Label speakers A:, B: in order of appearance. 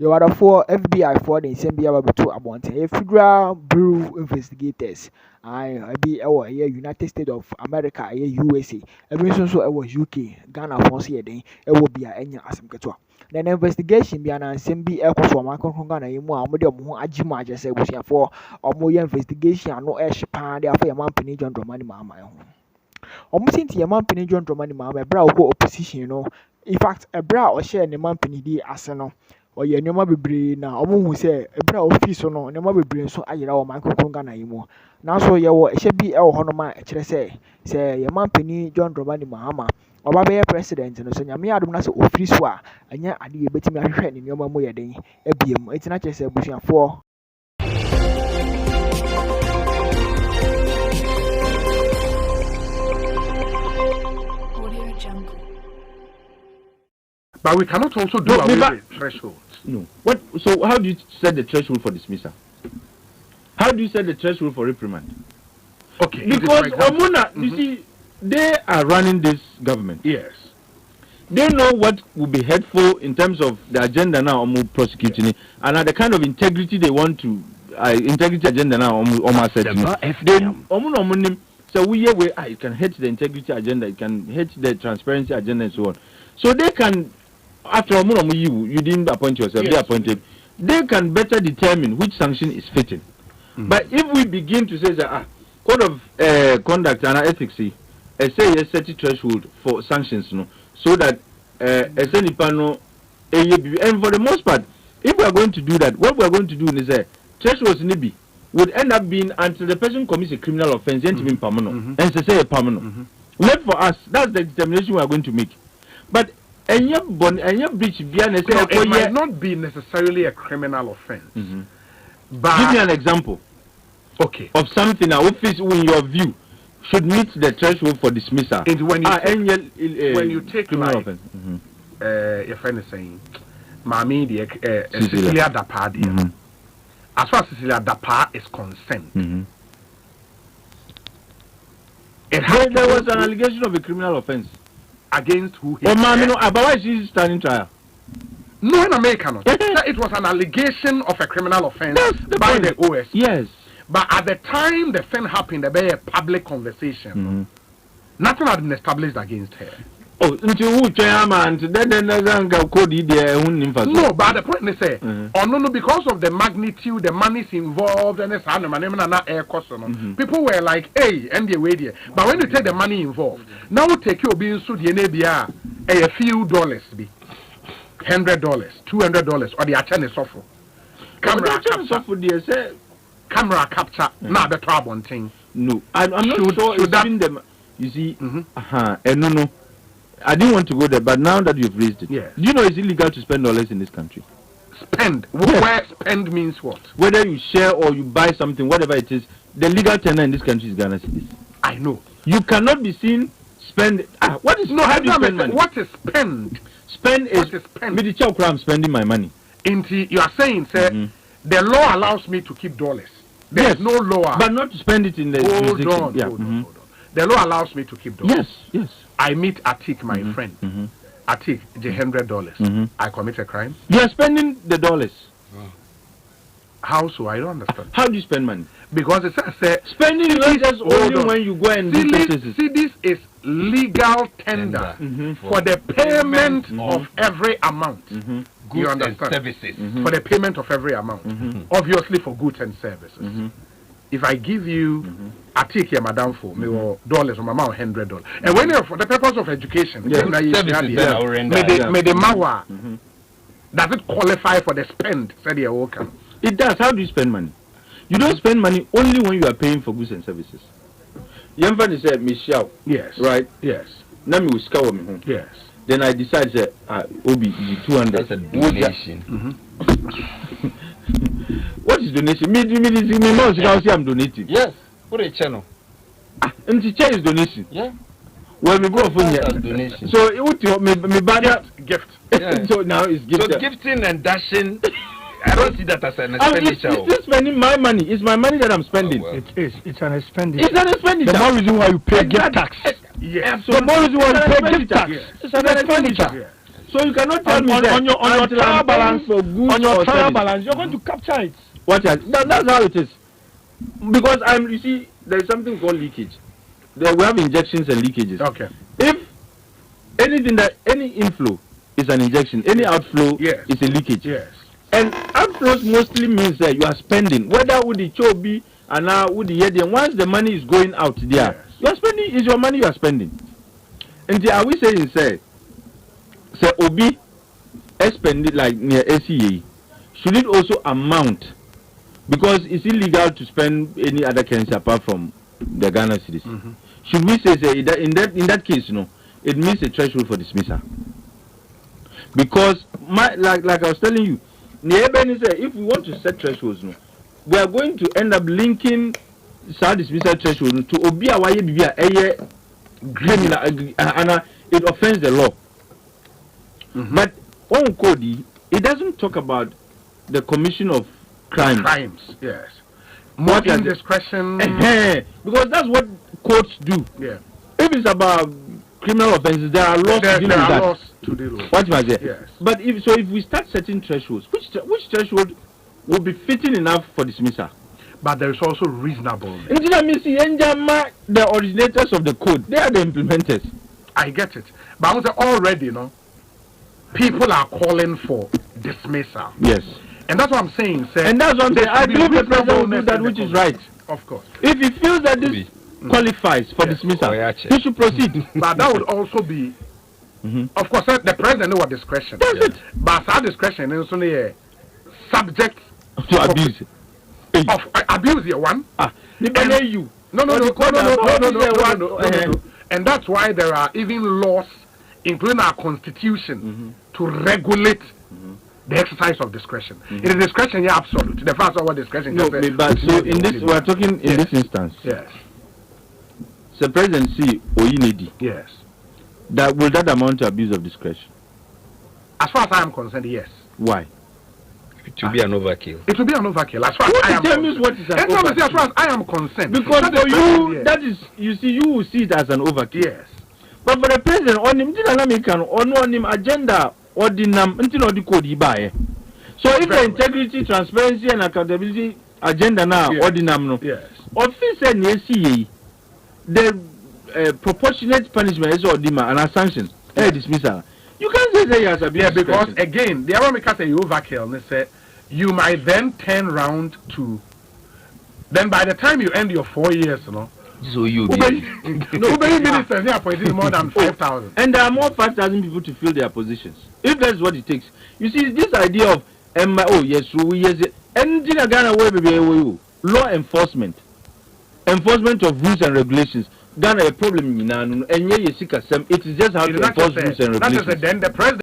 A: You are for FBI for the same be able to about a federal bureau investigators. I be our United States of America, USA. Every so it was UK, Ghana for see it will be a any asamketo. Then investigation be an assembly echo for my Ghana, you more ajima just say was for or more investigation, no ash pan there for your man penny John Dramani Mama. Almost into your man penny John Dramani Mama, brow opposition, you know. In fact, a brow or share the man penny di asano. Or your name be brain now, who say a brow office or no, never be brain so I allow my Ghana you more. Now so it should be our honor, say your man penny John Dramani Mahama. Or by president, and so Yamia Dunas office wa, and yet I did bet me a friend in your mamma day. It's not just a bush and four.
B: But we cannot also do away with thresholds.
C: No. What? So how do you set the threshold for dismissal? How do you set the threshold for reprimand?
B: Okay.
C: Because Omuna, you see, they are running this government.
B: Yes.
C: They know what will be helpful in terms of the agenda now prosecuting it, and the kind of integrity they want to integrity agenda now almost set. Then so it can hit the integrity agenda, it can hit the transparency agenda and so on. So they can, after you didn't appoint yourself, yes. They appointed. They can better determine which sanction is fitting. But if we begin to say that code of conduct and ethics, say a certain threshold for sanctions, no, so that and for the most part, if we are going to do that, what we are going to do is thresholds would end up being until the person commits a criminal offense, and permanent, and say a permanent. Left for us, that's the determination we are going to make. But breach
B: it might not be necessarily a criminal offense. But
C: give me an example.
B: Okay.
C: Of something that office in your view should meet the threshold for dismissal.
B: And when you take
C: criminal
B: like,
C: offense.
B: Your friend is saying, Mami Cecilia Dapa, as far as Cecilia Dapa is concerned,
C: there was an allegation of a criminal offense.
B: Against who?
C: Oh, ma'am, no, but why is she standing trial?
B: No, in America, it was an allegation of a criminal offense by the OS.
C: Yes.
B: But at the time the thing happened, there was a public conversation. Nothing had been established against her.
C: Oh, until who chairman? Then code
B: no, but the point is say, no, because of the magnitude, the monies involved, and people were like, hey, and the way there. But when you take the money involved, now take your being sued a few dollars be $100, $200, or the attorney suffer. Camera capture, not the trouble thing.
C: No, I'm not sure it's been them. You see, no. I didn't want to go there, but now that you've raised it,
B: yes.
C: Do you know it's illegal to spend dollars in this country?
B: Spend?
C: Yes.
B: Where spend means what?
C: Whether you share or you buy something, whatever it is, the legal tender in this country is Ghana cedis.
B: I know.
C: You cannot be seen spend. What is
B: no?
C: How do you spend money?
B: What is spend?
C: Spend is spend. I'm spending my money.
B: You are saying, sir, the law allows me to keep dollars. There's no law,
C: but not to spend it in the.
B: Hold on. The law allows me to keep dollars.
C: Yes.
B: I meet Atik, my friend. Atik, the $100. I commit a crime.
C: You are spending the dollars.
B: How so? I don't understand.
C: How do you spend money?
B: Because it says
C: spending is just only when you go and do purchases.
B: See, this is legal tender for the payment of every amount.
D: Goods and services.
B: For the payment of every amount. Obviously for goods and services. If I give you I take here, madam, for me dollars or my amount $100, and when for the purpose of education, does it qualify for the spend? Said the worker.
C: It does. How do you spend money? You don't spend money only when you are paying for goods and services. Yamfani said, Michelle.
B: Yes.
C: Right.
B: Yes.
C: Now me will scour me home.
B: Yes.
C: Then I decide that Obi 200.
D: That's a donation.
C: What is donation? Me, I'm donating.
D: Yes. Put a channel.
C: And the chair is donation.
D: Yeah.
C: Well, we go for
D: donation.
C: So it would me buy
B: gift.
D: Yeah.
C: So now it's gift.
D: So gifting and dashing. I don't see that as an expenditure.
C: It's spending my money. It's my money that I'm spending.
B: Oh, well. It's an expenditure.
C: It's an expenditure.
B: The more reason why you pay gift tax.
C: Yes.
B: So the more reason why you pay gift tax.
C: It's an expenditure. So you cannot tell me
E: on your trial balance
C: for goods
E: on your
C: or
E: trial
C: service.
E: balance, you're going to capture it.
C: That's how it is. Because you see, there is something called leakage. We have injections and leakages.
B: Okay.
C: If any inflow is an injection, any outflow is a leakage.
B: Yes.
C: And outflows mostly means that you are spending, whether with the chobi and now with the year. Once the money is going out there, you are spending. Is your money you are spending? And are we saying say Obi spend it like near ACA? Should it also amount? Because it's illegal to spend any other currency apart from the Ghana cedis. Should we say in that case, it means a threshold for dismissal? Because like I was telling you, if we want to set thresholds, we are going to end up linking dismissal threshold to Obi Awaye Bibia criminal and it offends the law. But on Cody, it doesn't talk about the commission of crimes.
B: Yes. More indiscretion.
C: Because that's what courts do.
B: Yeah.
C: If it's about criminal offenses, there are laws to deal with that. What was it?
B: Yes.
C: But if we start setting thresholds, which threshold will be fitting enough for dismissal?
B: But there is also reasonableness.
C: The originators of the code, they are the implementers.
B: I get it. But I was already, people are calling for dismissal.
C: Yes.
B: And that's what I'm saying, sir.
C: And that's what I'm saying. I believe the president will do that which is right.
B: Of course.
C: If he feels that this qualifies for dismissal, he should proceed.
B: But that would also be, of course, the president knows what discretion.
C: That's it.
B: But our discretion is only subject
C: to abuse.
B: Of abuse, here one.
C: You.
B: No. And that's why there are even laws, including our constitution, to regulate the exercise of discretion. It is discretion, absolute. The first our discretion.
C: No, but so in this, we are talking in this instance.
B: Yes.
C: The presidency Oyinedi.
B: Yes.
C: Will that amount to abuse of discretion?
B: As far as I am concerned, yes.
C: Why?
E: It will be an overkill.
B: It will be an overkill. As far as I am concerned.
C: What is an
B: overkill? As far as I am concerned.
C: Because for you, that is, you will see it as an overkill.
B: Yes.
C: But for the president, on him agenda, ordinam, so if the integrity, transparency, and accountability agenda now, ordinam no.
B: Yes.
C: Office and the proportionate punishment is ordinam and a sanction, dismissal. You can't say that he has abused
B: because again, the other because you overkill, they say you might then turn round to. Then by the time you end your 4 years,
E: so you
B: ministers here appointed more than 5,000.
C: And there are more 5,000 people to fill their positions. If that's what it takes. You see, this idea of law enforcement of rules and regulations. Ghana a problem in Nanu, and it is just how to enforce rules and regulations.
B: Then the president